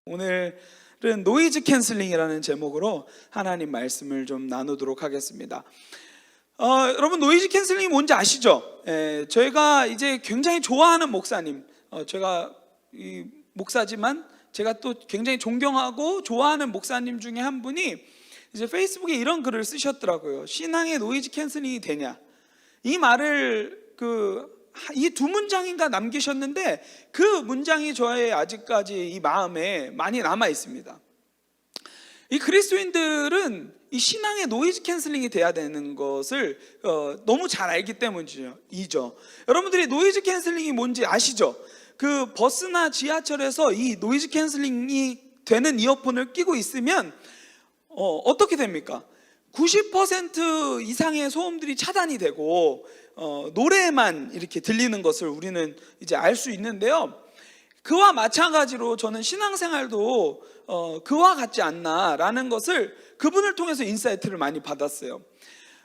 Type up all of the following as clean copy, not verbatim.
오늘은 노이즈 캔슬링이라는 제목으로 하나님 말씀을 좀 나누도록 하겠습니다. 여러분, 노이즈 캔슬링이 뭔지 아시죠? 저희가 이제 굉장히 좋아하는 목사님, 제가 이 목사지만 제가 또 굉장히 존경하고 좋아하는 목사님 중에 한 분이 이제 페이스북에 이런 글을 쓰셨더라고요. 신앙의 노이즈 캔슬링이 되냐? 이 말을 이 두 문장인가 남기셨는데, 그 문장이 저의 아직까지 이 마음에 많이 남아 있습니다. 이 그리스도인들은 이 신앙의 노이즈 캔슬링이 돼야 되는 것을 너무 잘 알기 때문이죠. 여러분들이 노이즈 캔슬링이 뭔지 아시죠? 그 버스나 지하철에서 이 노이즈 캔슬링이 되는 이어폰을 끼고 있으면 어떻게 됩니까? 90% 이상의 소음들이 차단이 되고 노래만 이렇게 들리는 것을 우리는 이제 알 수 있는데요, 그와 마찬가지로 저는 신앙생활도 그와 같지 않나라는 것을 그분을 통해서 인사이트를 많이 받았어요.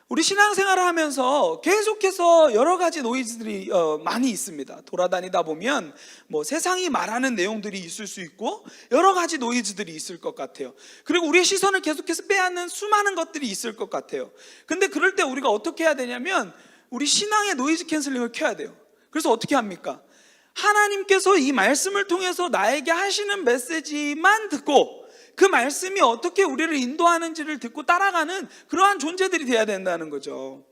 우리 신앙생활을 하면서 계속해서 여러 가지 노이즈들이 많이 있습니다. 돌아다니다 보면 뭐 세상이 말하는 내용들이 있을 수 있고 여러 가지 노이즈들이 있을 것 같아요. 그리고 우리의 시선을 계속해서 빼앗는 수많은 것들이 있을 것 같아요. 근데 그럴 때 우리가 어떻게 해야 되냐면, 우리 신앙의 노이즈 캔슬링을 켜야 돼요. 그래서 어떻게 합니까? 하나님께서 이 말씀을 통해서 나에게 하시는 메시지만 듣고, 그 말씀이 어떻게 우리를 인도하는지를 듣고 따라가는 그러한 존재들이 돼야 된다는 거죠.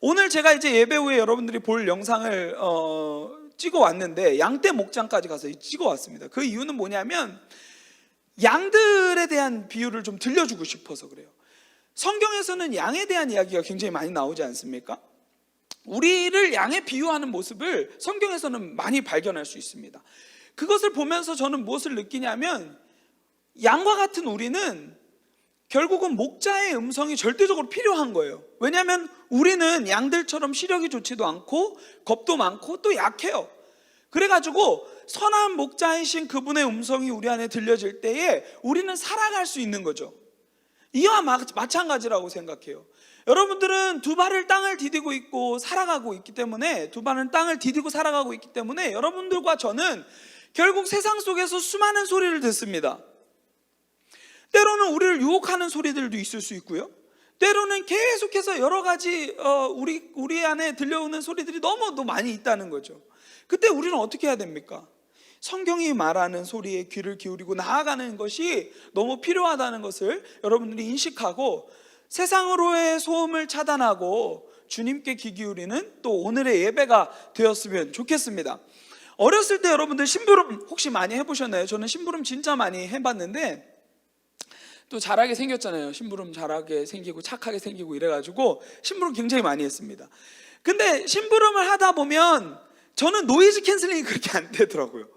오늘 제가 이제 예배 후에 여러분들이 볼 영상을 찍어 왔는데, 양떼 목장까지 가서 찍어 왔습니다. 그 이유는 뭐냐면, 양들에 대한 비유를 좀 들려주고 싶어서 그래요. 성경에서는 양에 대한 이야기가 굉장히 많이 나오지 않습니까? 우리를 양에 비유하는 모습을 성경에서는 많이 발견할 수 있습니다. 그것을 보면서 저는 무엇을 느끼냐면, 양과 같은 우리는 결국은 목자의 음성이 절대적으로 필요한 거예요. 왜냐하면 우리는 양들처럼 시력이 좋지도 않고 겁도 많고 또 약해요. 그래가지고 선한 목자이신 그분의 음성이 우리 안에 들려질 때에 우리는 살아갈 수 있는 거죠. 이와 마찬가지라고 생각해요. 여러분들은 두 발을 땅을 디디고 있고 살아가고 있기 때문에, 두 발은 땅을 디디고 살아가고 있기 때문에 여러분들과 저는 결국 세상 속에서 수많은 소리를 듣습니다. 때로는 우리를 유혹하는 소리들도 있을 수 있고요, 때로는 계속해서 여러 가지 우리 안에 들려오는 소리들이 너무도 많이 있다는 거죠. 그때 우리는 어떻게 해야 됩니까? 성경이 말하는 소리에 귀를 기울이고 나아가는 것이 너무 필요하다는 것을 여러분들이 인식하고, 세상으로의 소음을 차단하고 주님께 귀 기울이는 또 오늘의 예배가 되었으면 좋겠습니다. 어렸을 때 여러분들 심부름 혹시 많이 해보셨나요? 저는 심부름 진짜 많이 해봤는데, 또 잘하게 생겼잖아요. 심부름 잘하게 생기고 착하게 생기고 이래가지고 심부름 굉장히 많이 했습니다. 근데 심부름을 하다 보면 저는 노이즈 캔슬링이 그렇게 안 되더라고요.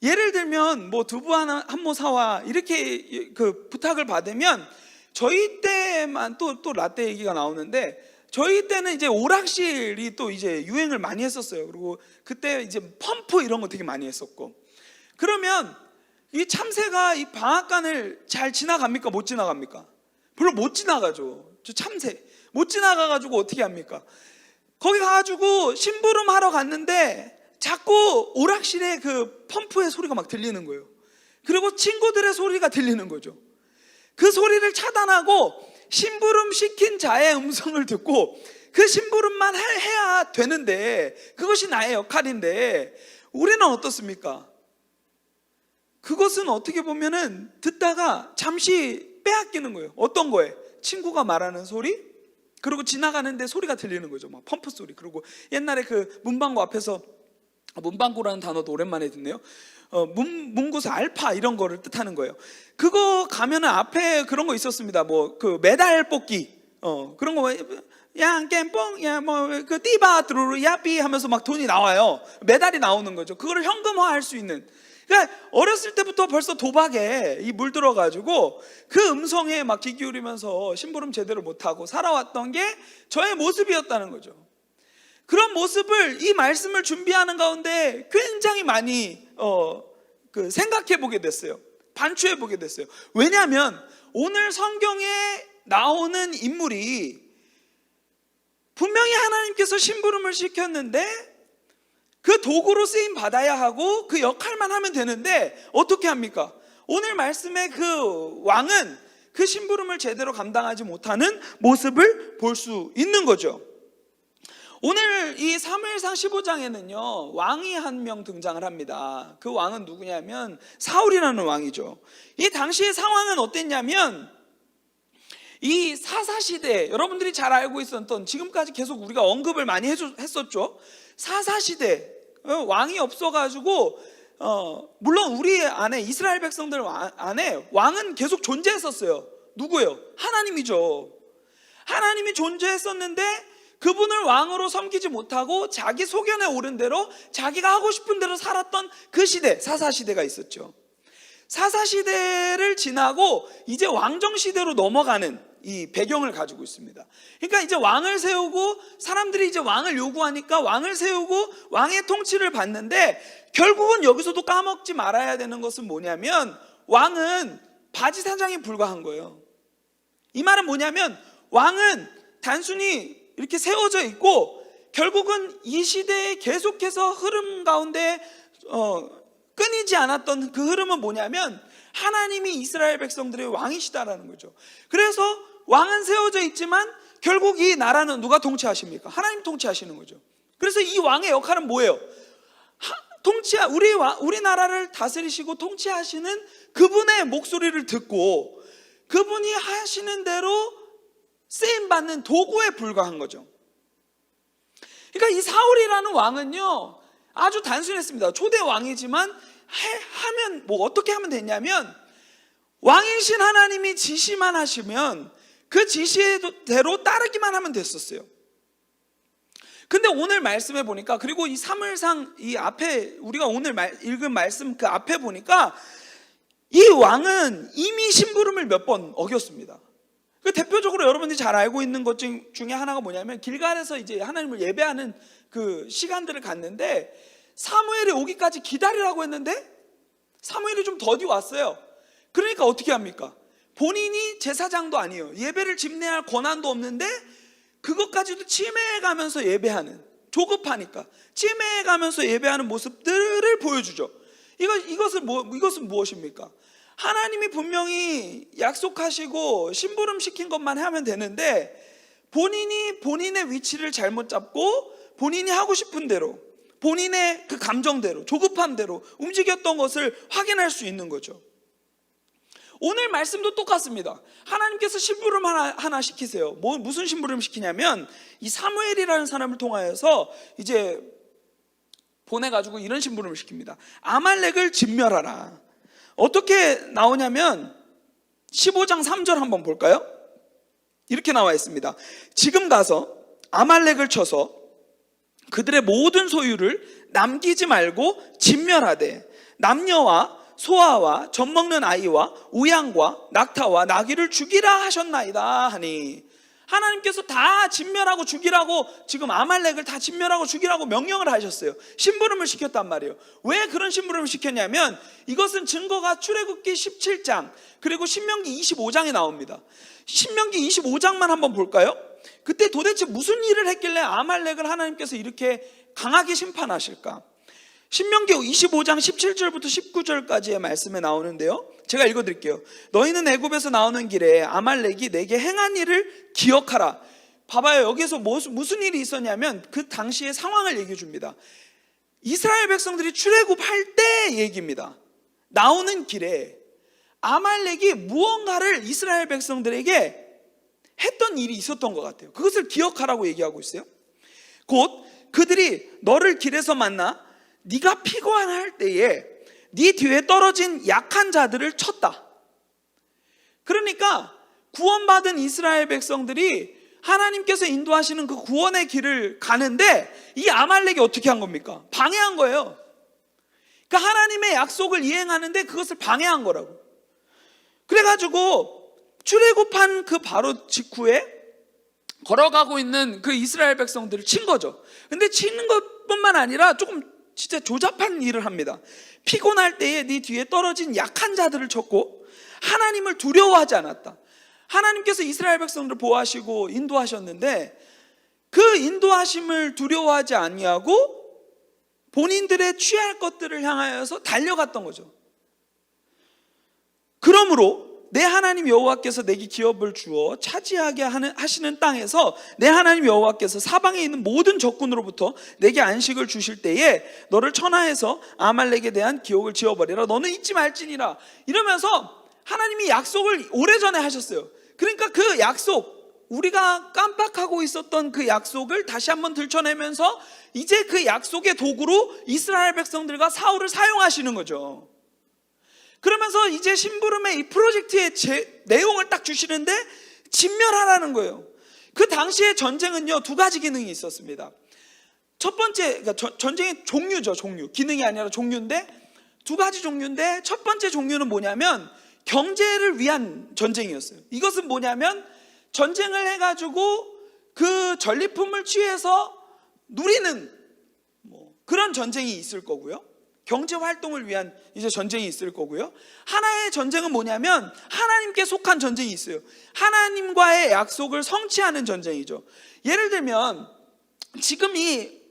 예를 들면 뭐 두부 하나 한 모 사와 이렇게 부탁을 받으면, 저희 때만 또 라떼 얘기가 나오는데, 저희 때는 이제 오락실이 또 이제 유행을 많이 했었어요. 그리고 그때 이제 펌프 이런 거 되게 많이 했었고, 그러면 이 참새가 이 방앗간을 잘 지나갑니까? 못 지나갑니까? 별로 못 지나가죠. 저 참새 못 지나가가지고 어떻게 합니까? 거기 가가지고 심부름 하러 갔는데 자꾸 오락실에 그 펌프의 소리가 막 들리는 거예요. 그리고 친구들의 소리가 들리는 거죠. 그 소리를 차단하고 심부름 시킨 자의 음성을 듣고 그 심부름만 해야 되는데, 그것이 나의 역할인데 우리는 어떻습니까? 그것은 어떻게 보면은 듣다가 잠시 빼앗기는 거예요. 어떤 거에? 친구가 말하는 소리, 그리고 지나가는데 소리가 들리는 거죠. 막 펌프 소리. 그리고 옛날에 그 문방구 앞에서, 문방구라는 단어도 오랜만에 듣네요. 문구사 알파 이런 거를 뜻하는 거예요. 그거 가면은 앞에 그런 거 있었습니다. 뭐 그 메달 뽑기, 그런 거, 양겜뽕, 그 띠바 드루루 야삐 하면서 막 돈이 나와요. 메달이 나오는 거죠. 그거를 현금화할 수 있는. 그러니까 어렸을 때부터 벌써 도박에 물들어가지고 그 음성에 막 귀 기울이면서 심부름 제대로 못하고 살아왔던 게 저의 모습이었다는 거죠. 그런 모습을 이 말씀을 준비하는 가운데 굉장히 많이 생각해 보게 됐어요. 반추해 보게 됐어요. 왜냐하면 오늘 성경에 나오는 인물이 분명히 하나님께서 심부름을 시켰는데 그 도구로 쓰임 받아야 하고 그 역할만 하면 되는데 어떻게 합니까? 오늘 말씀의 그 왕은 그 심부름을 제대로 감당하지 못하는 모습을 볼 수 있는 거죠. 오늘 이 사무엘상 15장에는요 왕이 한 명 등장을 합니다. 그 왕은 누구냐면 사울이라는 왕이죠. 이 당시의 상황은 어땠냐면 이 사사시대, 여러분들이 잘 알고 있었던, 지금까지 계속 우리가 언급을 많이 했었죠. 사사시대, 왕이 없어가지고 물론 우리 안에, 이스라엘 백성들 안에 왕은 계속 존재했었어요. 누구예요? 하나님이죠. 하나님이 존재했었는데 그분을 왕으로 섬기지 못하고 자기 소견에 오른 대로 자기가 하고 싶은 대로 살았던 그 시대, 사사시대가 있었죠. 사사시대를 지나고 이제 왕정시대로 넘어가는 이 배경을 가지고 있습니다. 그러니까 이제 왕을 세우고 사람들이 이제 왕을 요구하니까 왕을 세우고 왕의 통치를 받는데, 결국은 여기서도 까먹지 말아야 되는 것은 뭐냐면 왕은 바지 사장에 불과한 거예요. 이 말은 뭐냐면 왕은 단순히 이렇게 세워져 있고 결국은 이 시대에 계속해서 흐름 가운데 끊이지 않았던 그 흐름은 뭐냐면 하나님이 이스라엘 백성들의 왕이시다라는 거죠. 그래서 왕은 세워져 있지만 결국 이 나라는 누가 통치하십니까? 하나님 통치하시는 거죠. 그래서 이 왕의 역할은 뭐예요? 우리 나라를 다스리시고 통치하시는 그분의 목소리를 듣고 그분이 하시는 대로 쓰임받는 도구에 불과한 거죠. 그러니까 이 사울이라는 왕은요 아주 단순했습니다. 초대 왕이지만 하면 어떻게 하면 되냐면 왕이신 하나님이 지시만 하시면 그 지시대로 따르기만 하면 됐었어요. 근데 오늘 말씀에 보니까, 그리고 이 사무엘상 이 앞에 우리가 오늘 읽은 말씀 그 앞에 보니까 이 왕은 이미 심부름을 몇 번 어겼습니다. 그 대표적으로 여러분들이 잘 알고 있는 것 중에 하나가 뭐냐면 길갈에서 이제 하나님을 예배하는 그 시간들을 갔는데 사무엘이 오기까지 기다리라고 했는데 사무엘이 좀 더디 왔어요. 그러니까 어떻게 합니까? 본인이 제사장도 아니에요. 예배를 집례할 권한도 없는데 그것까지도 침해해가면서 예배하는, 조급하니까 침해해가면서 예배하는 모습들을 보여주죠. 이것은 무엇입니까? 하나님이 분명히 약속하시고 심부름 시킨 것만 하면 되는데 본인이 본인의 위치를 잘못 잡고 본인이 하고 싶은 대로, 본인의 그 감정대로, 조급함대로 움직였던 것을 확인할 수 있는 거죠. 오늘 말씀도 똑같습니다. 하나님께서 심부름 하나 시키세요. 무슨 심부름 시키냐면 이 사무엘이라는 사람을 통하여서 이제 보내가지고 이런 심부름을 시킵니다. 아말렉을 진멸하라. 어떻게 나오냐면 15장 3절 한번 볼까요? 이렇게 나와 있습니다. 지금 가서 아말렉을 쳐서 그들의 모든 소유를 남기지 말고 진멸하되 남녀와 소아와 젖먹는 아이와 우양과 낙타와 나귀를 죽이라 하셨나이다 하니, 하나님께서 다 진멸하고 죽이라고, 지금 아말렉을 다 진멸하고 죽이라고 명령을 하셨어요. 심부름을 시켰단 말이에요. 왜 그런 심부름을 시켰냐면 이것은 증거가 출애굽기 17장 그리고 신명기 25장에 나옵니다. 신명기 25장만 한번 볼까요? 그때 도대체 무슨 일을 했길래 아말렉을 하나님께서 이렇게 강하게 심판하실까? 신명기 25장 17절부터 19절까지의 말씀에 나오는데요, 제가 읽어드릴게요. 너희는 애굽에서 나오는 길에 아말렉이 내게 행한 일을 기억하라. 봐봐요. 여기서 무슨 일이 있었냐면 그 당시의 상황을 얘기해 줍니다. 이스라엘 백성들이 출애굽할 때 얘기입니다. 나오는 길에 아말렉이 무언가를 이스라엘 백성들에게 했던 일이 있었던 것 같아요. 그것을 기억하라고 얘기하고 있어요. 곧 그들이 너를 길에서 만나 네가 피곤할 때에 네 뒤에 떨어진 약한 자들을 쳤다. 그러니까 구원받은 이스라엘 백성들이 하나님께서 인도하시는 그 구원의 길을 가는데 이 아말렉이 어떻게 한 겁니까? 방해한 거예요. 그러니까 하나님의 약속을 이행하는데 그것을 방해한 거라고. 그래가지고 출애굽한 그 바로 직후에 걸어가고 있는 그 이스라엘 백성들을 친 거죠. 근데 치는 것뿐만 아니라 조금 진짜 조잡한 일을 합니다. 피곤할 때에 네 뒤에 떨어진 약한 자들을 쳤고 하나님을 두려워하지 않았다. 하나님께서 이스라엘 백성들을 보호하시고 인도하셨는데 그 인도하심을 두려워하지 아니하고 본인들의 취할 것들을 향하여서 달려갔던 거죠. 그러므로 내 하나님 여호와께서 내게 기업을 주어 차지하게 하시는 땅에서 내 하나님 여호와께서 사방에 있는 모든 적군으로부터 내게 안식을 주실 때에 너를 천하에서 아말렉에 대한 기억을 지어버리라. 너는 잊지 말지니라. 이러면서 하나님이 약속을 오래전에 하셨어요. 그러니까 그 약속, 우리가 깜빡하고 있었던 그 약속을 다시 한번 들춰내면서 이제 그 약속의 도구로 이스라엘 백성들과 사울을 사용하시는 거죠. 그러면서 이제 심부름의 이 프로젝트의 내용을 딱 주시는데 진멸하라는 거예요. 그 당시의 전쟁은요, 두 가지 기능이 있었습니다. 첫 번째, 그러니까 전쟁의 종류죠. 종류. 기능이 아니라 종류인데 두 가지 종류인데 첫 번째 종류는 뭐냐면 경제를 위한 전쟁이었어요. 이것은 뭐냐면 전쟁을 해가지고 그 전리품을 취해서 누리는 그런 전쟁이 있을 거고요. 경제 활동을 위한 이제 전쟁이 있을 거고요. 하나의 전쟁은 뭐냐면 하나님께 속한 전쟁이 있어요. 하나님과의 약속을 성취하는 전쟁이죠. 예를 들면 지금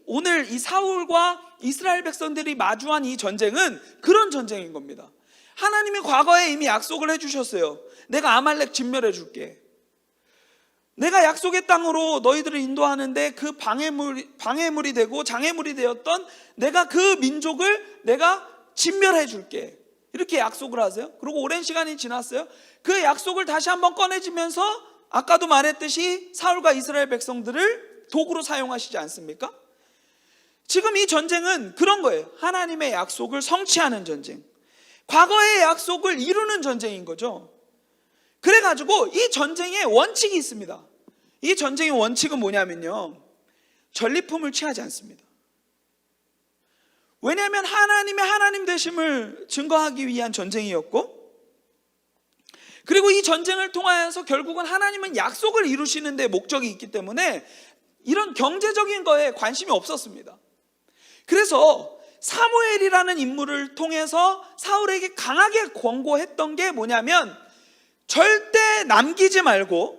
오늘 이 사울과 이스라엘 백성들이 마주한 이 전쟁은 그런 전쟁인 겁니다. 하나님이 과거에 이미 약속을 해주셨어요. 내가 아말렉 진멸해 줄게. 내가 약속의 땅으로 너희들을 인도하는데 그 방해물이 되고 장애물이 되었던 내가 그 민족을 내가 진멸해 줄게. 이렇게 약속을 하세요. 그리고 오랜 시간이 지났어요. 그 약속을 다시 한번 꺼내지면서 아까도 말했듯이 사울과 이스라엘 백성들을 도구로 사용하시지 않습니까? 지금 이 전쟁은 그런 거예요. 하나님의 약속을 성취하는 전쟁, 과거의 약속을 이루는 전쟁인 거죠. 그래가지고 이 전쟁에 원칙이 있습니다. 이 전쟁의 원칙은 뭐냐면요, 전리품을 취하지 않습니다. 왜냐하면 하나님의 하나님 되심을 증거하기 위한 전쟁이었고, 그리고 이 전쟁을 통하여서 결국은 하나님은 약속을 이루시는 데 목적이 있기 때문에 이런 경제적인 거에 관심이 없었습니다. 그래서 사무엘이라는 인물을 통해서 사울에게 강하게 권고했던 게 뭐냐면 절대 남기지 말고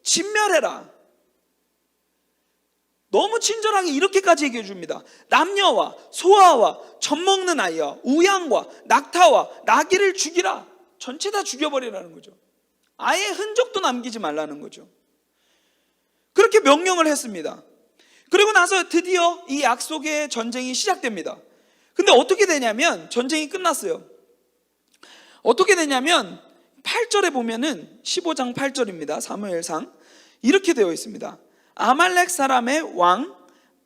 진멸해라. 너무 친절하게 이렇게까지 얘기해 줍니다. 남녀와 소아와 젖먹는 아이와 우양과 낙타와 나귀를 죽이라. 전체 다 죽여버리라는 거죠. 아예 흔적도 남기지 말라는 거죠. 그렇게 명령을 했습니다. 그리고 나서 드디어 이 약속의 전쟁이 시작됩니다. 근데 어떻게 되냐면 전쟁이 끝났어요. 어떻게 되냐면 8절에 보면은 15장 8절입니다. 사무엘상 이렇게 되어 있습니다. 아말렉 사람의 왕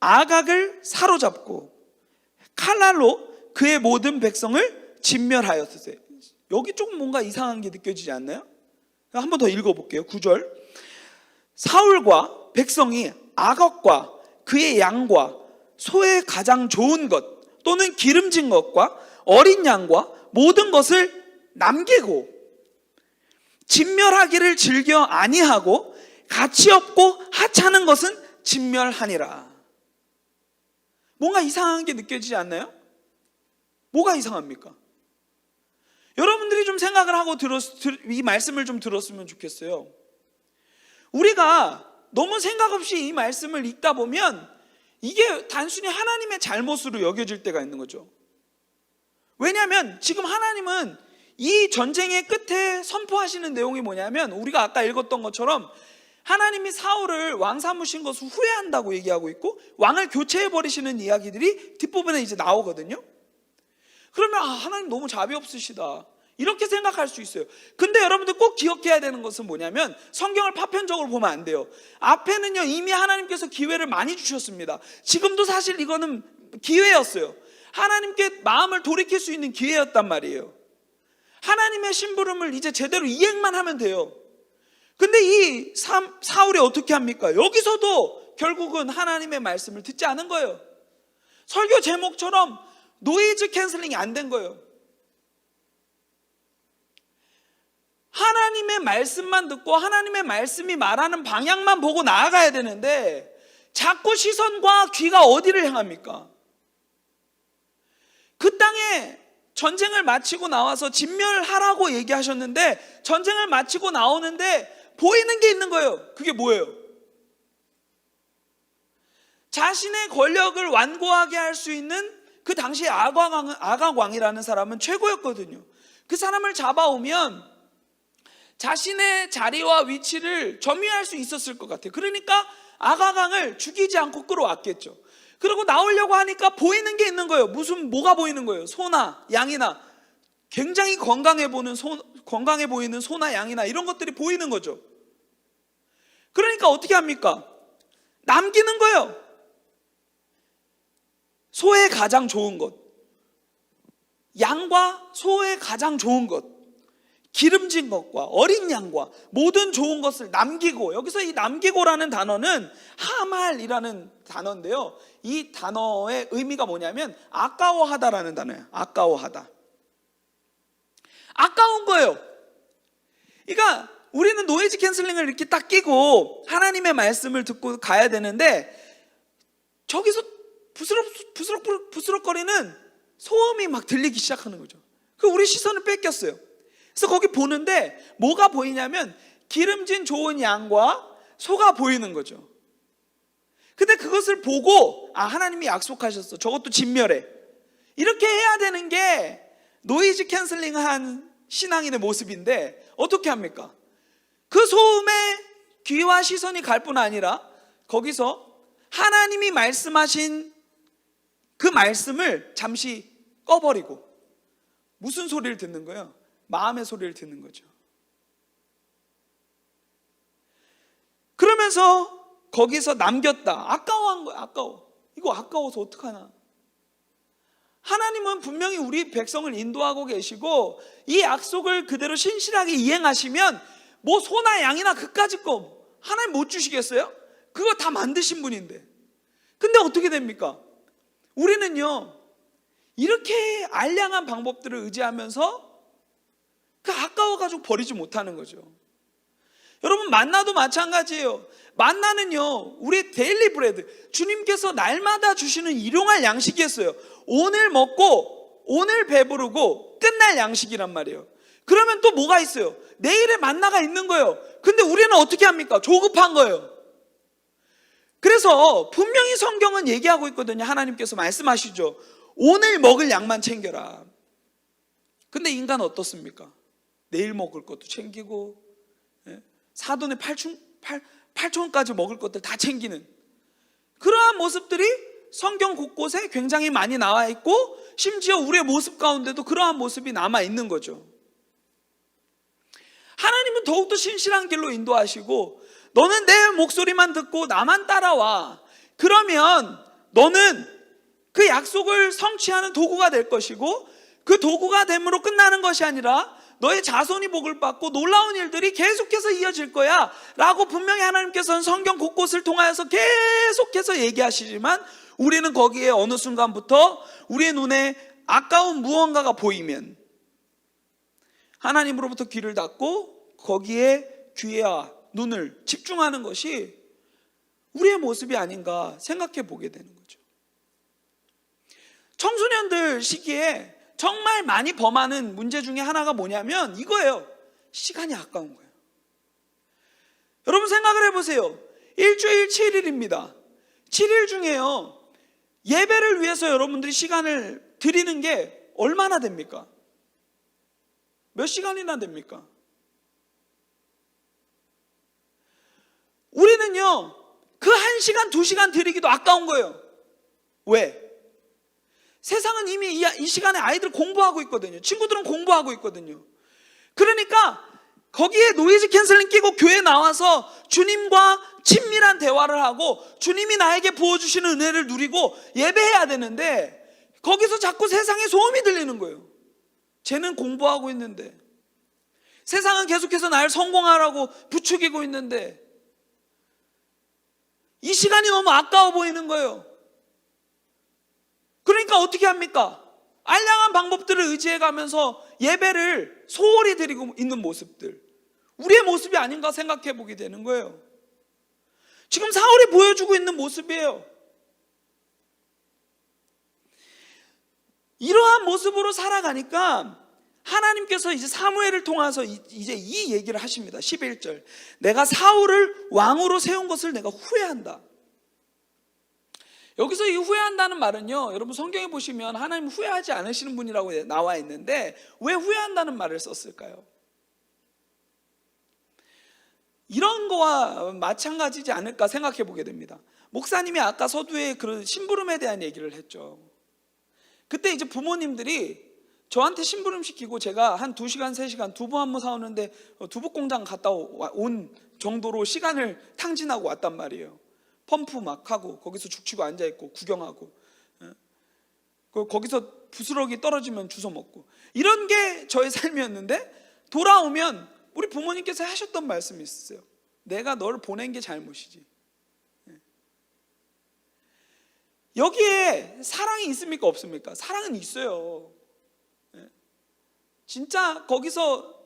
아각을 사로잡고 칼날로 그의 모든 백성을 진멸하였으세. 여기 조금 뭔가 이상한 게 느껴지지 않나요? 한 번 더 읽어볼게요. 9절. 사울과 백성이 아각과 그의 양과 소의 가장 좋은 것 또는 기름진 것과 어린 양과 모든 것을 남기고 진멸하기를 즐겨 아니하고 가치 없고 하찮은 것은 진멸하니라. 뭔가 이상한 게 느껴지지 않나요? 뭐가 이상합니까? 여러분들이 좀 생각을 하고 이 말씀을 좀 들었으면 좋겠어요. 우리가 너무 생각 없이 이 말씀을 읽다 보면 이게 단순히 하나님의 잘못으로 여겨질 때가 있는 거죠. 왜냐하면 지금 하나님은 이 전쟁의 끝에 선포하시는 내용이 뭐냐면 우리가 아까 읽었던 것처럼 하나님이 사울을 왕 삼으신 것을 후회한다고 얘기하고 있고 왕을 교체해버리시는 이야기들이 뒷부분에 이제 나오거든요. 그러면 하나님 너무 자비 없으시다 이렇게 생각할 수 있어요. 근데 여러분들 꼭 기억해야 되는 것은 뭐냐면 성경을 파편적으로 보면 안 돼요. 앞에는요 이미 하나님께서 기회를 많이 주셨습니다. 지금도 사실 이거는 기회였어요. 하나님께 마음을 돌이킬 수 있는 기회였단 말이에요. 하나님의 심부름을 이제 제대로 이행만 하면 돼요. 근데 이 사울이 어떻게 합니까? 여기서도 결국은 하나님의 말씀을 듣지 않은 거예요. 설교 제목처럼 노이즈 캔슬링이 안 된 거예요. 하나님의 말씀만 듣고 하나님의 말씀이 말하는 방향만 보고 나아가야 되는데 자꾸 시선과 귀가 어디를 향합니까? 그 땅에 전쟁을 마치고 나와서 진멸하라고 얘기하셨는데 전쟁을 마치고 나오는데 보이는 게 있는 거예요. 그게 뭐예요? 자신의 권력을 완고하게 할 수 있는 그 당시에 아각왕이라는 사람은 최고였거든요. 그 사람을 잡아오면 자신의 자리와 위치를 점유할 수 있었을 것 같아요. 그러니까 아각왕을 죽이지 않고 끌어왔겠죠. 그리고 나오려고 하니까 보이는 게 있는 거예요. 뭐가 보이는 거예요? 소나 양이나 굉장히 건강해 보이는 소나 양이나 이런 것들이 보이는 거죠. 그러니까 어떻게 합니까? 남기는 거예요. 소의 가장 좋은 것, 양과 소의 가장 좋은 것, 기름진 것과 어린 양과 모든 좋은 것을 남기고, 여기서 이 남기고라는 단어는 하말이라는 단어인데요, 이 단어의 의미가 뭐냐면 아까워하다라는 단어예요. 아까워하다, 아까운 거예요. 그러니까 우리는 노이즈 캔슬링을 이렇게 딱 끼고 하나님의 말씀을 듣고 가야 되는데 저기서 부스럭거리는 소음이 막 들리기 시작하는 거죠. 그 우리 시선을 뺏겼어요. 그래서 거기 보는데 뭐가 보이냐면 기름진 좋은 양과 소가 보이는 거죠. 근데 그것을 보고 하나님이 약속하셨어, 저것도 진멸해, 이렇게 해야 되는 게 노이즈 캔슬링한 신앙인의 모습인데 어떻게 합니까? 그 소음에 귀와 시선이 갈 뿐 아니라 거기서 하나님이 말씀하신 그 말씀을 잠시 꺼버리고 무슨 소리를 듣는 거예요? 마음의 소리를 듣는 거죠. 그러면서 거기서 남겼다. 아까워한 거야. 이거 아까워서 어떡하나. 하나님은 분명히 우리 백성을 인도하고 계시고 이 약속을 그대로 신실하게 이행하시면 뭐 소나 양이나 그까짓 거 하나님 못 주시겠어요? 그거 다 만드신 분인데. 근데 어떻게 됩니까? 우리는요 이렇게 알량한 방법들을 의지하면서 그 아까워가지고 버리지 못하는 거죠. 여러분, 만나도 마찬가지예요. 만나는요 우리 데일리 브레드, 주님께서 날마다 주시는 일용할 양식이었어요. 오늘 먹고 오늘 배부르고 끝날 양식이란 말이에요. 그러면 또 뭐가 있어요? 내일의 만나가 있는 거예요. 근데 우리는 어떻게 합니까? 조급한 거예요. 그래서 분명히 성경은 얘기하고 있거든요. 하나님께서 말씀하시죠. 오늘 먹을 양만 챙겨라. 근데 인간은 어떻습니까? 내일 먹을 것도 챙기고 사돈의 팔촌까지 먹을 것들 다 챙기는 그러한 모습들이 성경 곳곳에 굉장히 많이 나와 있고 심지어 우리의 모습 가운데도 그러한 모습이 남아 있는 거죠. 하나님은 더욱더 신실한 길로 인도하시고 너는 내 목소리만 듣고 나만 따라와. 그러면 너는 그 약속을 성취하는 도구가 될 것이고 그 도구가 됨으로 끝나는 것이 아니라 너의 자손이 복을 받고 놀라운 일들이 계속해서 이어질 거야 라고 분명히 하나님께서는 성경 곳곳을 통하여서 계속해서 얘기하시지만 우리는 거기에 어느 순간부터 우리의 눈에 아까운 무언가가 보이면 하나님으로부터 귀를 닫고 거기에 귀와 눈을 집중하는 것이 우리의 모습이 아닌가 생각해 보게 되는 거죠. 청소년들 시기에 정말 많이 범하는 문제 중에 하나가 뭐냐면 이거예요. 시간이 아까운 거예요. 여러분 생각을 해보세요. 일주일 7일입니다. 7일 중에요 예배를 위해서 여러분들이 시간을 드리는 게 얼마나 됩니까? 몇 시간이나 됩니까? 우리는요 그 1시간 2시간 드리기도 아까운 거예요. 왜? 세상은 이미 이 시간에 아이들 공부하고 있거든요. 친구들은 공부하고 있거든요. 그러니까 거기에 노이즈 캔슬링 끼고 교회 나와서 주님과 친밀한 대화를 하고 주님이 나에게 부어주시는 은혜를 누리고 예배해야 되는데 거기서 자꾸 세상의 소음이 들리는 거예요. 쟤는 공부하고 있는데, 세상은 계속해서 날 성공하라고 부추기고 있는데 이 시간이 너무 아까워 보이는 거예요. 그러니까 어떻게 합니까? 알량한 방법들을 의지해 가면서 예배를 소홀히 드리고 있는 모습들, 우리의 모습이 아닌가 생각해 보게 되는 거예요. 지금 사울이 보여주고 있는 모습이에요. 이러한 모습으로 살아가니까 하나님께서 이제 사무엘을 통해서 이제 이 얘기를 하십니다. 11절, 내가 사울을 왕으로 세운 것을 내가 후회한다. 여기서 이 후회한다는 말은요, 여러분 성경에 보시면 하나님 후회하지 않으시는 분이라고 나와 있는데 왜 후회한다는 말을 썼을까요? 이런 거와 마찬가지지 않을까 생각해 보게 됩니다. 목사님이 아까 서두에 그런 심부름에 대한 얘기를 했죠. 그때 이제 부모님들이 저한테 심부름 시키고 제가 한 2시간, 3시간 두부 한번 사오는데 두부 공장 갔다 온 정도로 시간을 탕진하고 왔단 말이에요. 펌프 막 하고 거기서 죽치고 앉아있고 구경하고, 거기서 부스러기 떨어지면 주워 먹고, 이런 게 저의 삶이었는데 돌아오면 우리 부모님께서 하셨던 말씀이 있었어요. 내가 널 보낸 게 잘못이지. 여기에 사랑이 있습니까 없습니까? 사랑은 있어요. 진짜 거기서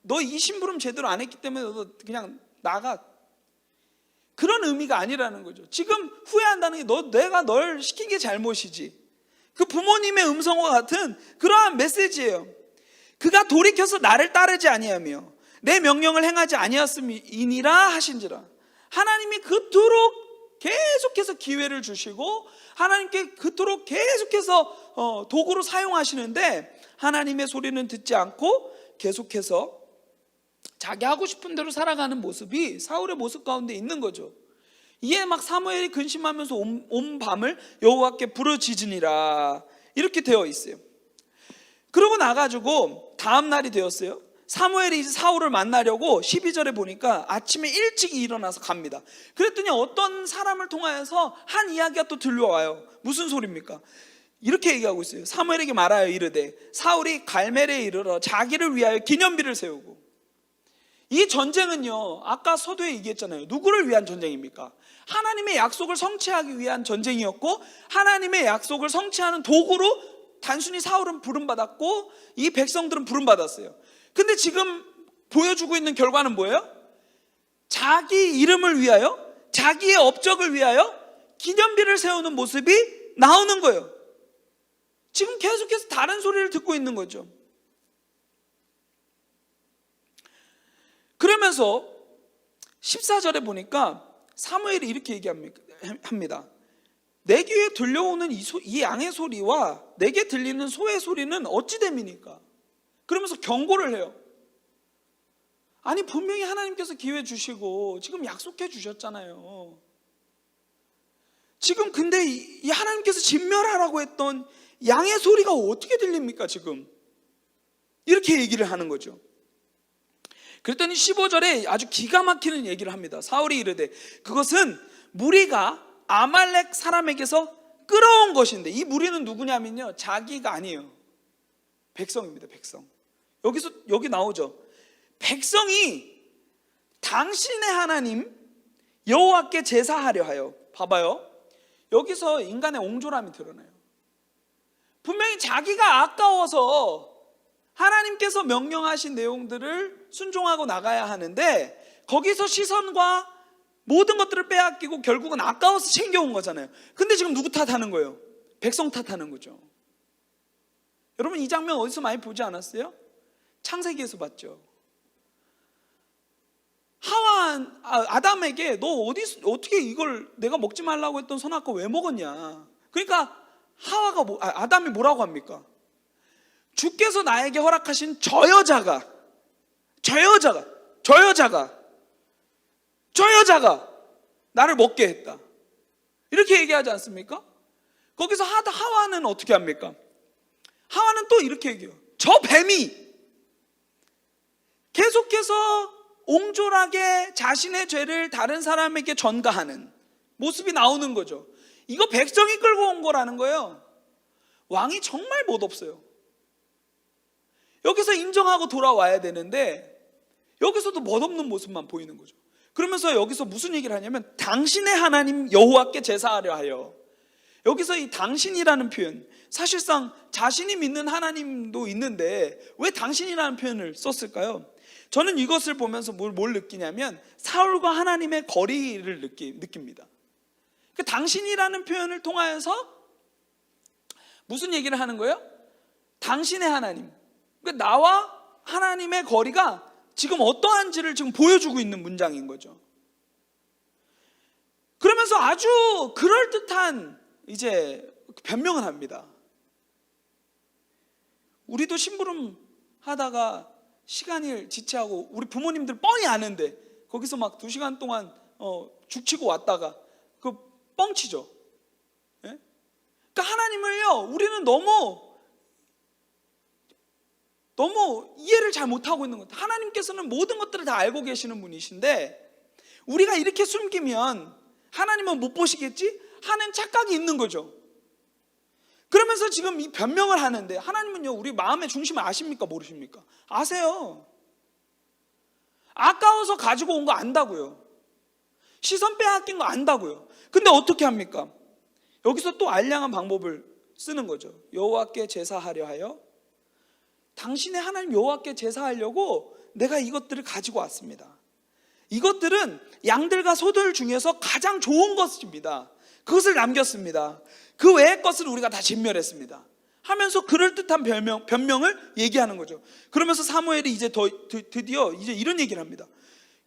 너 이 심부름 제대로 안 했기 때문에 너 그냥 나가, 그런 의미가 아니라는 거죠. 지금 후회한다는 게 내가 널 시킨 게 잘못이지. 그 부모님의 음성과 같은 그러한 메시지예요. 그가 돌이켜서 나를 따르지 아니하며 내 명령을 행하지 아니하였음이니라 하신지라. 하나님이 그토록 계속해서 기회를 주시고 하나님께 그토록 계속해서 도구로 사용하시는데 하나님의 소리는 듣지 않고 계속해서 자기 하고 싶은 대로 살아가는 모습이 사울의 모습 가운데 있는 거죠. 이에 막 사무엘이 근심하면서 온 밤을 여호와께 부르짖으니라 이렇게 되어 있어요. 그러고 나가지고 다음 날이 되었어요. 사무엘이 이제 사울을 만나려고 12절에 보니까 아침에 일찍 일어나서 갑니다. 그랬더니 어떤 사람을 통하여서 한 이야기가 또 들려와요. 무슨 소리입니까? 이렇게 얘기하고 있어요. 사무엘에게 말하여 이르되 사울이 갈멜에 이르러 자기를 위하여 기념비를 세우고. 이 전쟁은요, 아까 서두에 얘기했잖아요. 누구를 위한 전쟁입니까? 하나님의 약속을 성취하기 위한 전쟁이었고 하나님의 약속을 성취하는 도구로 단순히 사울은 부름받았고 이 백성들은 부름받았어요. 근데 지금 보여주고 있는 결과는 뭐예요? 자기 이름을 위하여, 자기의 업적을 위하여 기념비를 세우는 모습이 나오는 거예요. 지금 계속해서 다른 소리를 듣고 있는 거죠. 그러면서 14절에 보니까 사무엘이 이렇게 얘기합니다. 내 귀에 들려오는 이 양의 소리와 내게 들리는 소의 소리는 어찌 됨이니까? 그러면서 경고를 해요. 아니 분명히 하나님께서 기회 주시고 지금 약속해 주셨잖아요. 지금 근데 이 하나님께서 진멸하라고 했던 양의 소리가 어떻게 들립니까 지금? 이렇게 얘기를 하는 거죠. 그랬더니 15절에 아주 기가 막히는 얘기를 합니다. 사울이 이르되 그것은 무리가 아말렉 사람에게서 끌어온 것인데, 이 무리는 누구냐면요, 자기가 아니에요. 백성입니다. 백성. 여기 나오죠. 백성이 당신의 하나님 여호와께 제사하려 하여. 봐봐요. 여기서 인간의 옹졸함이 드러나요. 분명히 자기가 아까워서 하나님께서 명령하신 내용들을 순종하고 나가야 하는데 거기서 시선과 모든 것들을 빼앗기고 결국은 아까워서 챙겨온 거잖아요. 근데 지금 누구 탓하는 거예요? 백성 탓하는 거죠. 여러분 이 장면 어디서 많이 보지 않았어요? 창세기에서 봤죠. 아담에게 너 어떻게 이걸 내가 먹지 말라고 했던 선악과 왜 먹었냐? 그러니까 아담이 뭐라고 합니까? 주께서 나에게 허락하신 저 여자가 나를 먹게 했다. 이렇게 얘기하지 않습니까? 거기서 하와는 어떻게 합니까? 하와는 또 이렇게 얘기해요. 저 뱀이 계속해서 옹졸하게 자신의 죄를 다른 사람에게 전가하는 모습이 나오는 거죠. 이거 백성이 끌고 온 거라는 거예요. 왕이 정말 멋없어요. 여기서 인정하고 돌아와야 되는데 여기서도 멋없는 모습만 보이는 거죠. 그러면서 여기서 무슨 얘기를 하냐면 당신의 하나님 여호와께 제사하려 하여. 여기서 이 당신이라는 표현, 사실상 자신이 믿는 하나님도 있는데 왜 당신이라는 표현을 썼을까요? 저는 이것을 보면서 뭘 느끼냐면 사울과 하나님의 거리를 느낍니다. 그 당신이라는 표현을 통하여서 무슨 얘기를 하는 거예요? 당신의 하나님, 그러니까 나와 하나님의 거리가 지금 어떠한지를 지금 보여주고 있는 문장인 거죠. 그러면서 아주 그럴듯한 이제 변명을 합니다. 우리도 심부름 하다가 시간을 지체하고 우리 부모님들 뻔히 아는데 거기서 막 2시간 동안 죽치고 왔다가 그 뻥치죠. 예? 그러니까 하나님을요, 우리는 너무 이해를 잘 못하고 있는 것 같아요. 하나님께서는 모든 것들을 다 알고 계시는 분이신데 우리가 이렇게 숨기면 하나님은 못 보시겠지? 하는 착각이 있는 거죠. 그러면서 지금 이 변명을 하는데 하나님은요, 우리 마음의 중심을 아십니까? 모르십니까? 아세요. 아까워서 가지고 온 거 안다고요. 시선 빼앗긴 거 안다고요. 근데 어떻게 합니까? 여기서 또 알량한 방법을 쓰는 거죠. 여호와께 제사하려 하여, 당신의 하나님 여호와께 제사하려고 내가 이것들을 가지고 왔습니다. 이것들은 양들과 소들 중에서 가장 좋은 것입니다. 그것을 남겼습니다. 그 외의 것을 우리가 다 진멸했습니다 하면서 그럴듯한 변명을 얘기하는 거죠. 그러면서 사무엘이 이제 드디어 이제 이런 얘기를 합니다.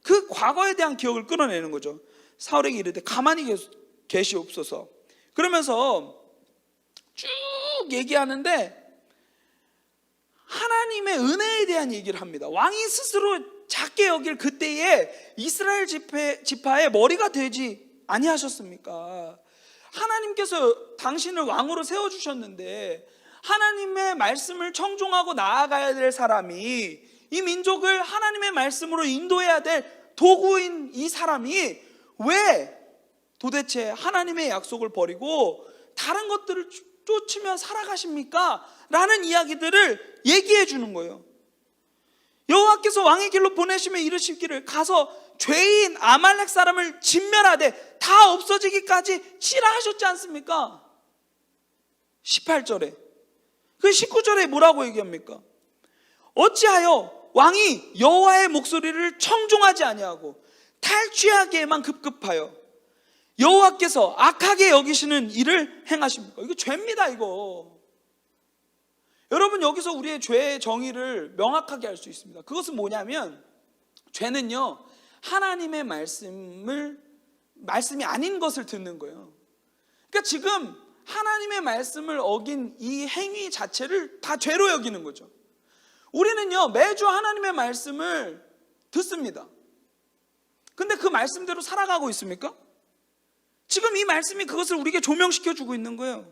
그 과거에 대한 기억을 끌어내는 거죠. 사울에게 이르되 가만히 계시옵소서. 그러면서 쭉 얘기하는데 하나님의 은혜에 대한 얘기를 합니다. 왕이 스스로 작게 여길 그때에 이스라엘 지파의 머리가 되지 아니하셨습니까? 하나님께서 당신을 왕으로 세워주셨는데 하나님의 말씀을 청종하고 나아가야 될 사람이, 이 민족을 하나님의 말씀으로 인도해야 될 도구인 이 사람이 왜 도대체 하나님의 약속을 버리고 다른 것들을 쫓으며 살아가십니까? 라는 이야기들을 얘기해 주는 거예요. 여호와께서 왕의 길로 보내시며 이르시기를 가서 죄인 아말렉 사람을 진멸하되 다 없어지기까지 치라 하셨지 않습니까? 18절에. 그 19절에 뭐라고 얘기합니까? 어찌하여 왕이 여호와의 목소리를 청종하지 아니하고 탈취하기에만 급급하여 여호와께서 악하게 여기시는 일을 행하십니까? 이거 죄입니다. 이거 여러분, 여기서 우리의 죄의 정의를 명확하게 할 수 있습니다. 그것은 뭐냐면 죄는요, 하나님의 말씀이 아닌 것을 듣는 거예요. 그러니까 지금 하나님의 말씀을 어긴 이 행위 자체를 다 죄로 여기는 거죠. 우리는요, 매주 하나님의 말씀을 듣습니다. 근데 그 말씀대로 살아가고 있습니까? 지금 이 말씀이 그것을 우리에게 조명시켜 주고 있는 거예요.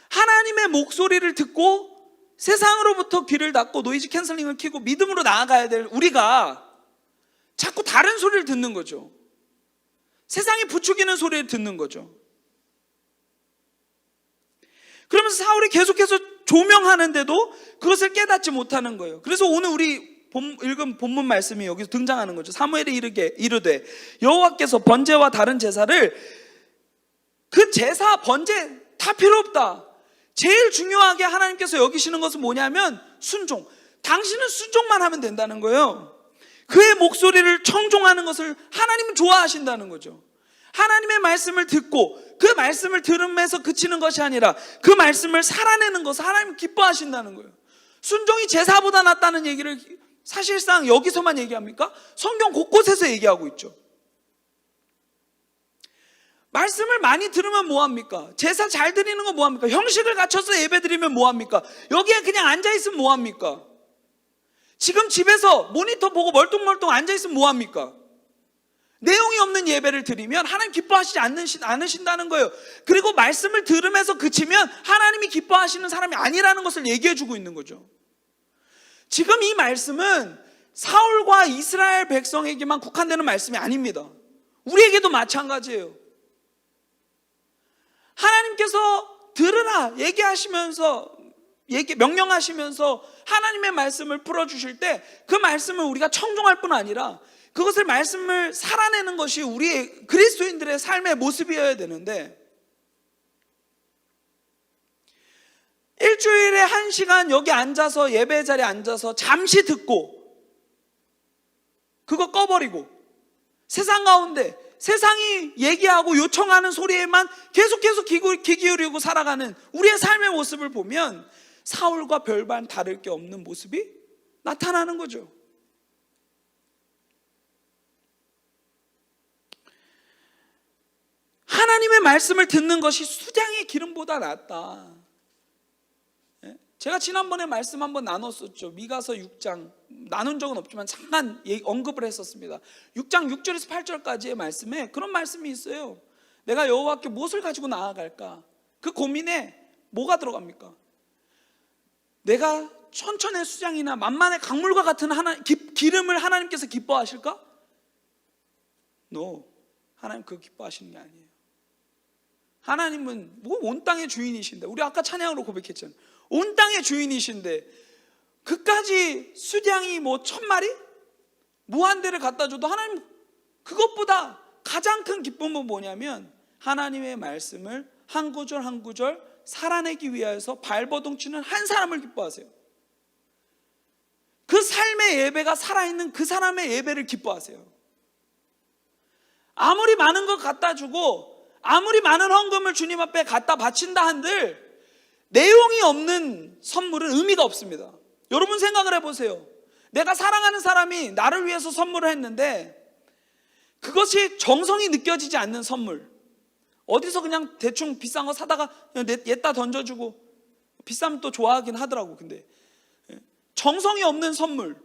하나님의 목소리를 듣고 세상으로부터 귀를 닫고 노이즈 캔슬링을 켜고 믿음으로 나아가야 될 우리가 자꾸 다른 소리를 듣는 거죠. 세상이 부추기는 소리를 듣는 거죠. 그러면서 사울이 계속해서 조명하는데도 그것을 깨닫지 못하는 거예요. 그래서 오늘 우리 읽은 본문 말씀이 여기서 등장하는 거죠. 사무엘이 이르되 여호와께서 번제와 다른 제사를, 그 제사 번제 다 필요 없다. 제일 중요하게 하나님께서 여기시는 것은 뭐냐면 순종. 당신은 순종만 하면 된다는 거예요. 그의 목소리를 청종하는 것을 하나님은 좋아하신다는 거죠. 하나님의 말씀을 듣고 그 말씀을 들음에서 그치는 것이 아니라 그 말씀을 살아내는 것을 하나님 기뻐하신다는 거예요. 순종이 제사보다 낫다는 얘기를 사실상 여기서만 얘기합니까? 성경 곳곳에서 얘기하고 있죠. 말씀을 많이 들으면 뭐합니까? 제사 잘 드리는 건 뭐합니까? 형식을 갖춰서 예배 드리면 뭐합니까? 여기에 그냥 앉아있으면 뭐합니까? 지금 집에서 모니터 보고 멀뚱멀뚱 앉아있으면 뭐합니까? 내용이 없는 예배를 드리면 하나님 기뻐하시지 않으신다는 거예요. 그리고 말씀을 들으면서 그치면 하나님이 기뻐하시는 사람이 아니라는 것을 얘기해 주고 있는 거죠. 지금 이 말씀은 사울과 이스라엘 백성에게만 국한되는 말씀이 아닙니다. 우리에게도 마찬가지예요. 하나님께서 들으라 명령하시면서 하나님의 말씀을 풀어주실 때 그 말씀을 우리가 청종할 뿐 아니라 그것을 말씀을 살아내는 것이 우리의 그리스도인들의 삶의 모습이어야 되는데 일주일에 1시간 여기 앉아서 예배 자리에 앉아서 잠시 듣고 그거 꺼버리고 세상 가운데 세상이 얘기하고 요청하는 소리에만 계속 귀 기울이고 살아가는 우리의 삶의 모습을 보면 사울과 별반 다를 게 없는 모습이 나타나는 거죠. 하나님의 말씀을 듣는 것이 수량의 기름보다 낫다. 제가 지난번에 말씀 한번 나눴었죠. 미가서 6장 나눈 적은 없지만 잠깐 언급을 했었습니다. 6장 6절에서 8절까지의 말씀에 그런 말씀이 있어요. 내가 여호와께 무엇을 가지고 나아갈까? 그 고민에 뭐가 들어갑니까? 내가 천천의 수장이나 만만의 강물과 같은 기름을 하나님께서 기뻐하실까? No, 하나님 그거 기뻐하시는 게 아니에요. 하나님은 온 땅의 주인이신데, 우리 아까 찬양으로 고백했잖아요. 온 땅의 주인이신데 그까지 수량이 1000마리? 무한대를 갖다 줘도 하나님 그것보다 가장 큰 기쁨은 뭐냐면 하나님의 말씀을 한 구절 한 구절 살아내기 위하여서 발버둥치는 한 사람을 기뻐하세요. 그 삶의 예배가 살아있는 그 사람의 예배를 기뻐하세요. 아무리 많은 것 갖다 주고 아무리 많은 헌금을 주님 앞에 갖다 바친다 한들 내용이 없는 선물은 의미가 없습니다. 여러분 생각을 해보세요. 내가 사랑하는 사람이 나를 위해서 선물을 했는데 그것이 정성이 느껴지지 않는 선물, 어디서 그냥 대충 비싼 거 사다가 그냥 얘다 던져주고, 비싸면 또 좋아하긴 하더라고. 근데 정성이 없는 선물,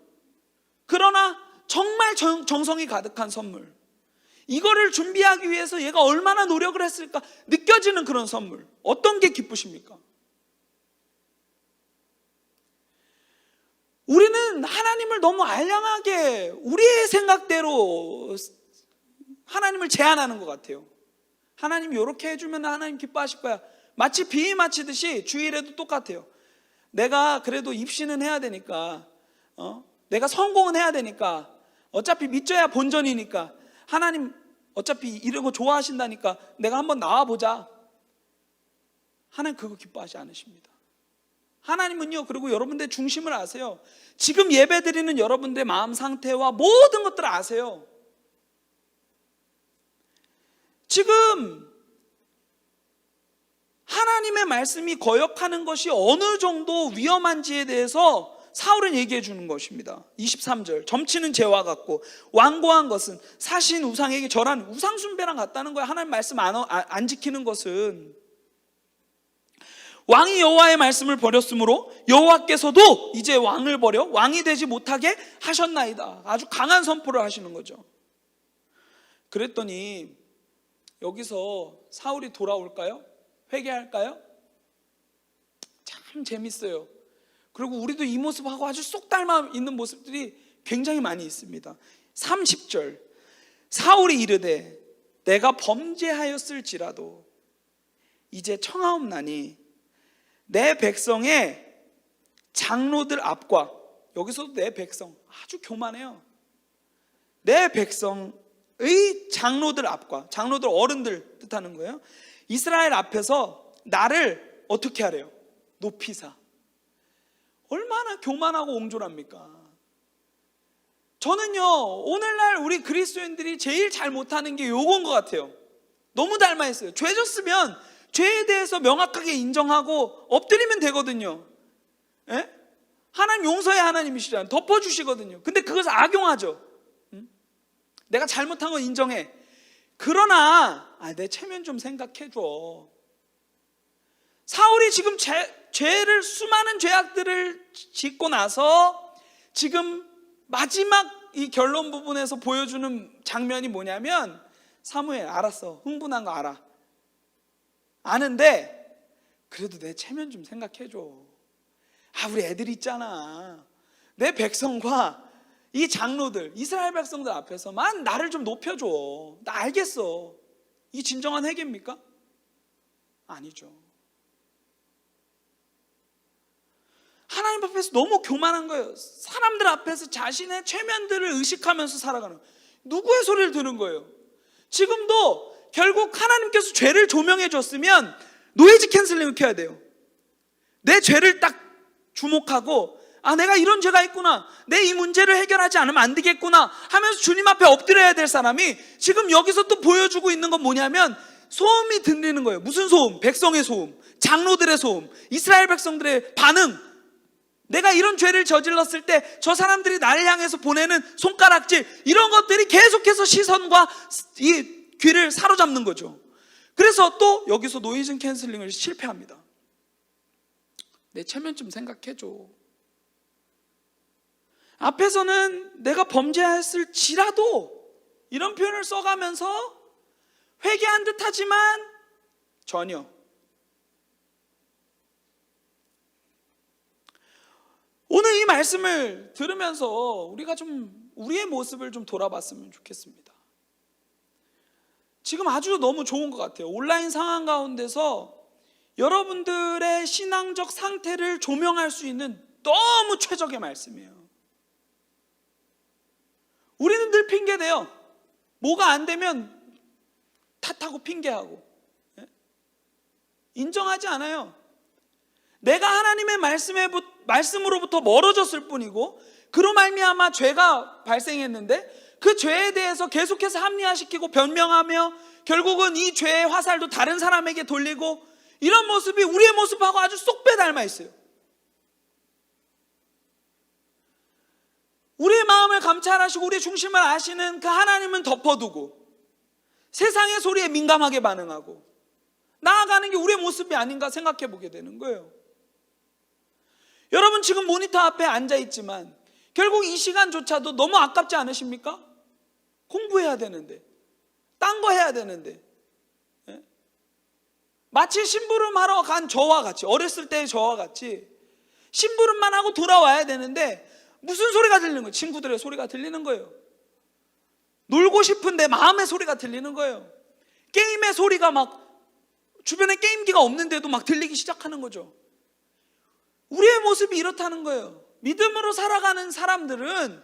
그러나 정말 정성이 가득한 선물, 이거를 준비하기 위해서 얘가 얼마나 노력을 했을까 느껴지는 그런 선물, 어떤 게 기쁘십니까? 우리는 하나님을 너무 알량하게 우리의 생각대로 하나님을 제한하는 것 같아요. 하나님 이렇게 해주면 하나님 기뻐하실 거야. 마치 비위 맞히듯이 주일에도 똑같아요. 내가 그래도 입시는 해야 되니까, 내가 성공은 해야 되니까, 어차피 믿져야 본전이니까, 하나님 어차피 이런 거 좋아하신다니까 내가 한번 나와보자. 하나님 그거 기뻐하지 않으십니다. 하나님은요, 그리고 여러분들의 중심을 아세요. 지금 예배드리는 여러분들의 마음 상태와 모든 것들을 아세요. 지금 하나님의 말씀이 거역하는 것이 어느 정도 위험한지에 대해서 사울은 얘기해 주는 것입니다. 23절, 점치는 재와 같고 완고한 것은 사신 우상에게 절한 우상숭배랑 같다는 거예요. 하나님 말씀 안 지키는 것은. 왕이 여호와의 말씀을 버렸으므로 여호와께서도 이제 왕을 버려 왕이 되지 못하게 하셨나이다. 아주 강한 선포를 하시는 거죠. 그랬더니 여기서 사울이 돌아올까요? 회개할까요? 참 재밌어요. 그리고 우리도 이 모습하고 아주 쏙 닮아 있는 모습들이 굉장히 많이 있습니다. 30절, 사울이 이르되 내가 범죄하였을지라도 이제 청하옵나니 내 백성의 장로들 앞과, 여기서도 내 백성 아주 교만해요. 내 백성의 장로들 앞과, 장로들 어른들 뜻하는 거예요. 이스라엘 앞에서 나를 어떻게 하래요? 높이사. 얼마나 교만하고 옹졸합니까? 저는요, 오늘날 우리 그리스도인들이 제일 잘 못하는 게 요건 것 같아요. 너무 닮아 있어요. 죄 졌으면 죄에 대해서 명확하게 인정하고 엎드리면 되거든요. 예? 하나님 용서의 하나님이시잖아요. 덮어주시거든요. 근데 그것을 악용하죠. 내가 잘못한 건 인정해. 그러나 내 체면 좀 생각해줘. 사울이 지금 죄를, 수많은 죄악들을 짓고 나서 지금 마지막 이 결론 부분에서 보여주는 장면이 뭐냐면, 사무엘 알았어, 흥분한 거 알아, 아는데 그래도 내 체면 좀 생각해줘. 우리 애들 있잖아. 내 백성과 이 장로들, 이스라엘 백성들 앞에서만 나를 좀 높여줘. 나 알겠어. 이 진정한 회개입니까? 아니죠. 하나님 앞에서 너무 교만한 거예요. 사람들 앞에서 자신의 체면들을 의식하면서 살아가는 거예요. 누구의 소리를 듣는 거예요? 지금도 결국 하나님께서 죄를 조명해 줬으면 노이즈 캔슬링을 켜야 돼요. 내 죄를 딱 주목하고 내가 이런 죄가 있구나, 내 이 문제를 해결하지 않으면 안 되겠구나 하면서 주님 앞에 엎드려야 될 사람이 지금 여기서 또 보여주고 있는 건 뭐냐면 소음이 들리는 거예요. 무슨 소음? 백성의 소음, 장로들의 소음, 이스라엘 백성들의 반응. 내가 이런 죄를 저질렀을 때 저 사람들이 나를 향해서 보내는 손가락질, 이런 것들이 계속해서 시선과 이 귀를 사로잡는 거죠. 그래서 또 여기서 노이즈 캔슬링을 실패합니다. 내 체면 좀 생각해줘. 앞에서는 내가 범죄했을지라도 이런 표현을 써가면서 회개한 듯 하지만 전혀. 오늘 이 말씀을 들으면서 우리가 좀 우리의 모습을 좀 돌아봤으면 좋겠습니다. 지금 아주 너무 좋은 것 같아요. 온라인 상황 가운데서 여러분들의 신앙적 상태를 조명할 수 있는 너무 최적의 말씀이에요. 우리는 늘 핑계대요. 뭐가 안 되면 탓하고 핑계하고, 인정하지 않아요. 내가 하나님의 말씀으로부터 멀어졌을 뿐이고 그로 말미암아 죄가 발생했는데 그 죄에 대해서 계속해서 합리화시키고 변명하며 결국은 이 죄의 화살도 다른 사람에게 돌리고, 이런 모습이 우리의 모습하고 아주 쏙 빼닮아 있어요. 우리의 마음을 감찰하시고 우리의 중심을 아시는 그 하나님은 덮어두고 세상의 소리에 민감하게 반응하고 나아가는 게 우리의 모습이 아닌가 생각해 보게 되는 거예요. 여러분 지금 모니터 앞에 앉아 있지만 결국 이 시간조차도 너무 아깝지 않으십니까? 공부해야 되는데, 딴 거 해야 되는데, 마치 심부름하러 간 저와 같이, 어렸을 때의 저와 같이 심부름만 하고 돌아와야 되는데 무슨 소리가 들리는 거예요? 친구들의 소리가 들리는 거예요. 놀고 싶은 내 마음의 소리가 들리는 거예요. 게임의 소리가 막 주변에 게임기가 없는데도 막 들리기 시작하는 거죠. 우리의 모습이 이렇다는 거예요. 믿음으로 살아가는 사람들은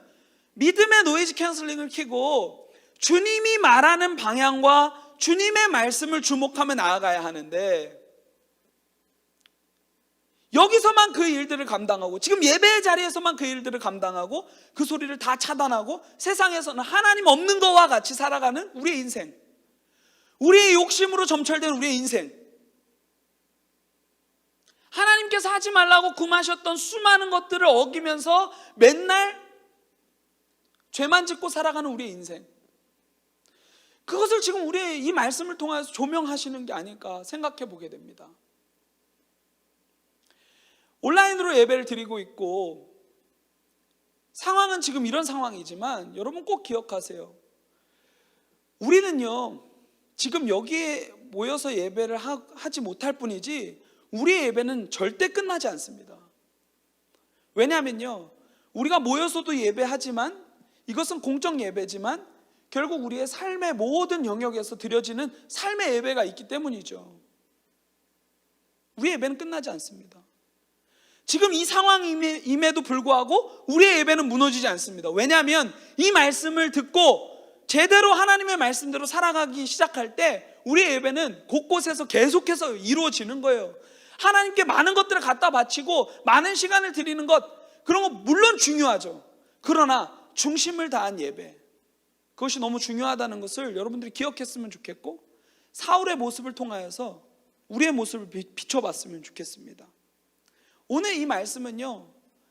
믿음의 노이즈 캔슬링을 켜고 주님이 말하는 방향과 주님의 말씀을 주목하며 나아가야 하는데, 여기서만 그 일들을 감당하고 지금 예배의 자리에서만 그 일들을 감당하고 그 소리를 다 차단하고 세상에서는 하나님 없는 것과 같이 살아가는 우리의 인생, 우리의 욕심으로 점철된 우리의 인생, 하나님께서 하지 말라고 금하셨던 수많은 것들을 어기면서 맨날 죄만 짓고 살아가는 우리의 인생, 그것을 지금 우리의 이 말씀을 통해서 조명하시는 게 아닐까 생각해 보게 됩니다. 온라인으로 예배를 드리고 있고 상황은 지금 이런 상황이지만 여러분 꼭 기억하세요. 우리는요 지금 여기에 모여서 예배를 하지 못할 뿐이지 우리의 예배는 절대 끝나지 않습니다. 왜냐하면요 우리가 모여서도 예배하지만 이것은 공적 예배지만 결국 우리의 삶의 모든 영역에서 드려지는 삶의 예배가 있기 때문이죠. 우리의 예배는 끝나지 않습니다. 지금 이 상황임에도 불구하고 우리의 예배는 무너지지 않습니다. 왜냐하면 이 말씀을 듣고 제대로 하나님의 말씀대로 살아가기 시작할 때 우리의 예배는 곳곳에서 계속해서 이루어지는 거예요. 하나님께 많은 것들을 갖다 바치고 많은 시간을 드리는 것, 그런 거 물론 중요하죠. 그러나 중심을 다한 예배, 그것이 너무 중요하다는 것을 여러분들이 기억했으면 좋겠고 사울의 모습을 통하여서 우리의 모습을 비춰봤으면 좋겠습니다. 오늘 이 말씀은요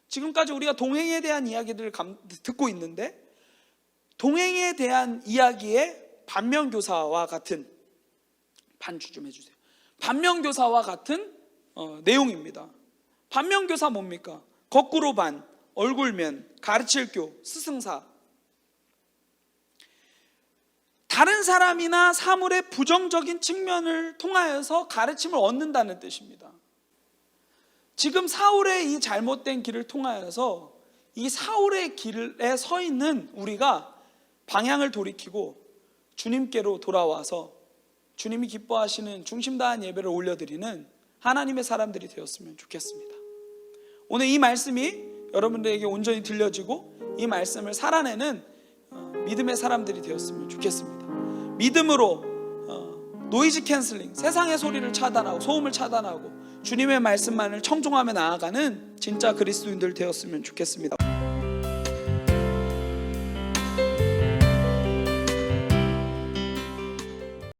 지금까지 우리가 동행에 대한 이야기들을 듣고 있는데 동행에 대한 이야기의 반면교사와 같은, 반주 좀 해주세요. 반면교사와 같은 내용입니다. 반면교사 뭡니까? 거꾸로 반, 얼굴면, 가르칠교, 스승사. 다른 사람이나 사물의 부정적인 측면을 통하여서 가르침을 얻는다는 뜻입니다. 지금 사울의 이 잘못된 길을 통하여서 이 사울의 길에 서 있는 우리가 방향을 돌이키고 주님께로 돌아와서 주님이 기뻐하시는 중심 다한 예배를 올려드리는 하나님의 사람들이 되었으면 좋겠습니다. 오늘 이 말씀이 여러분들에게 온전히 들려지고 이 말씀을 살아내는 믿음의 사람들이 되었으면 좋겠습니다. 믿음으로 노이즈 캔슬링, 세상의 소리를 차단하고 소음을 차단하고 주님의 말씀만을 청종하며 나아가는 진짜 그리스도인들 되었으면 좋겠습니다.